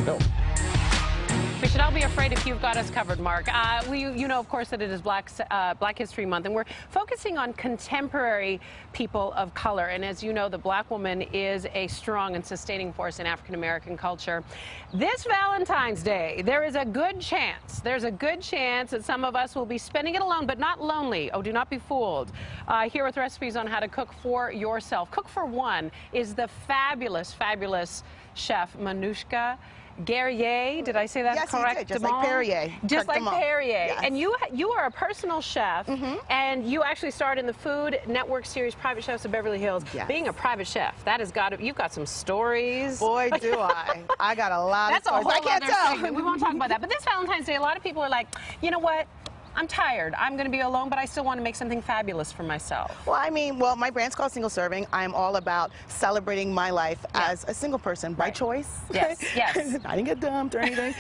Hill. We should all be afraid if you've got us covered, Mark. You know, of course, that it is Black History Month, and we're focusing on contemporary people of color. And as you know, the black woman is a strong and sustaining force in African-American culture. This Valentine's Day, there's a good chance that some of us will be spending it alone, but not lonely. Oh, do not be fooled. Here with recipes on how to cook for yourself. Cook for one is the fabulous, fabulous chef Manouchka Guerrier, did I say that yes, correct? Yes, you did, just like Perrier. Just like Perrier. Yes. And you are a personal chef, and you actually starred in the Food Network series Private Chefs of Beverly Hills. Yes. Being a private chef, that has got to, you've got some stories. Boy, do I. I got a lot of stories. That's a whole I can't other tell. segment. We won't talk about that. But this Valentine's Day, a lot of people are like, you know what? I'm tired. I'm going to be alone, but I still want to make something fabulous for myself. Well, I mean, my brand's called Single Serving. I'm all about celebrating my life as a single person by choice. Yes, yes. I didn't get dumped or anything.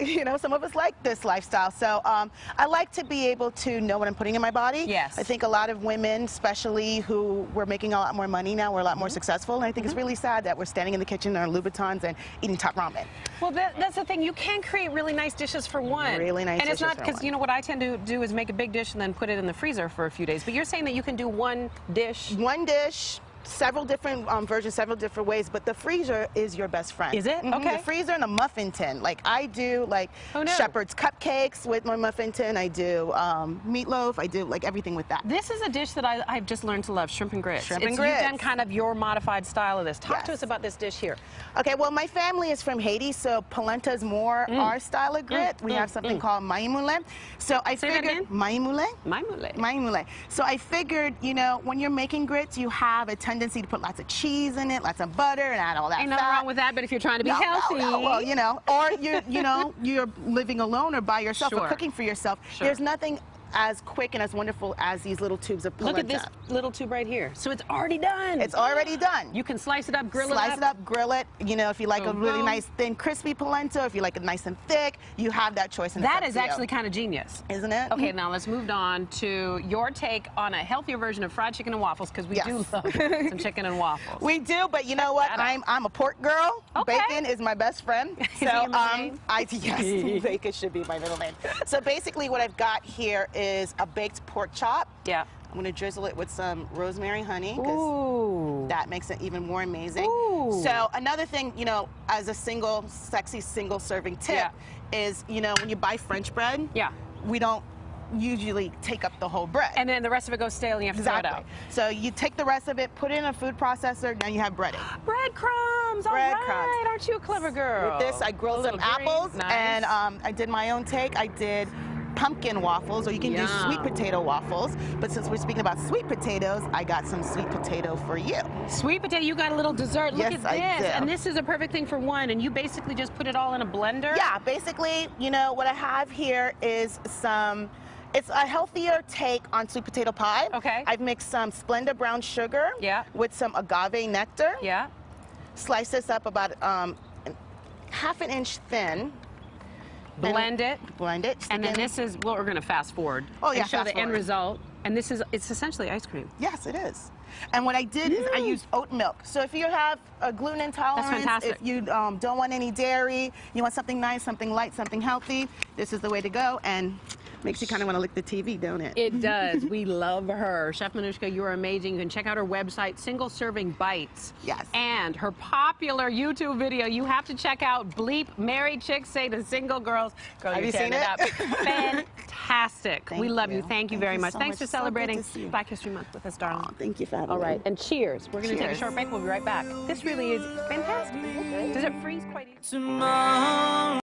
You know, some of us like this lifestyle. So I like to be able to know what I'm putting in my body. Yes. I think a lot of women, especially who we're making a lot more money now, we're a lot more successful. And I think it's really sad that we're standing in the kitchen in our Louboutins and eating top ramen. Well, that's the thing. You can create really nice dishes for one. Really nice and it's dishes not because, you know, what I tend to do is make a big dish and then put it in the freezer for a few days. But you're saying that you can do one dish? One dish, several different versions, several different ways, but the freezer is your best friend. Is it? Okay. The freezer and the muffin tin. Like I do like shepherd's cupcakes with my muffin tin. I do meatloaf. I do like everything with that. This is a dish that I've just learned to love, shrimp and grits. Shrimp and grits. You've done kind of your modified style of this. Talk to us about this dish here. Okay, well, my family is from Haiti, so polenta is more our style of grit. We have something called maï moulin. So I figured maï moulin. Maï moulin. Maï moulin. So I figured, you know, when you're making grits, you have a tendency to put lots of cheese in it, lots of butter, and add all that Ain't nothing wrong with that, but if you're trying to be healthy. No, well, you know, or you're living alone or by yourself or cooking for yourself. There's nothing as quick and as wonderful as these little tubes of polenta. Look at this little tube right here. So it's already done. It's already done. You can slice it up, grill it up. Slice it up, grill it. You know, if you like a really nice, thin, crispy polenta, if you like it nice and thick, you have that choice. That is actually kind of genius. Isn't it? Okay, now let's move on to your take on a healthier version of fried chicken and waffles, because we do love some chicken and waffles. We do, but you know what? I'm a pork girl. Okay. Bacon is my best friend. Is your middle name? Yes, bacon should be my middle name. So basically what I've got here is a baked pork chop. Yeah. I'm going to drizzle it with some rosemary honey because that makes it even more amazing. Ooh. So another thing, you know, as a sexy single serving tip is, you know, when you buy French bread, we don't usually take up the whole bread. And then the rest of it goes stale and you have to throw it out. So you take the rest of it, put it in a food processor, now you have breading. Breadcrumbs, all right. Aren't you a clever girl? With this, I grilled some apples and I did my own take. I did pumpkin waffles, or you can do sweet potato waffles. But since we're speaking about sweet potatoes, I got some sweet potato for you. Sweet potato, you got a little dessert. Look at this. I do. And this is a perfect thing for one. And you basically just put it all in a blender? Yeah, basically, you know, what I have here is it's a healthier take on sweet potato pie. Okay. I've mixed some Splenda brown sugar with some agave nectar. Yeah. Slice this up about half an inch thin. Blend it. Blend it. And then this is, well, we're going to fast forward. Oh, yeah, and show the end result. And this is, it's essentially ice cream. Yes, it is. And what I did is I used oat milk. So if you have a gluten intolerance, if you don't want any dairy, you want something nice, something light, something healthy, this is the way to go. And makes you kind of want to lick the TV, don't it? It does. We love her. Chef Manouchka, you are amazing. You can check out her website, Single Serving Bites. Yes. And her popular YouTube video. You have to check out Bleep Married Chicks Say to Single Girls. Girl, have you seen it? Up. Fantastic. We love you. Thank you very much. Thanks for celebrating Black History Month with us, darling. Oh, thank you for having me. All right. And cheers. We're going to take a short break. We'll be right back. This really is fantastic. Does it freeze quite easily?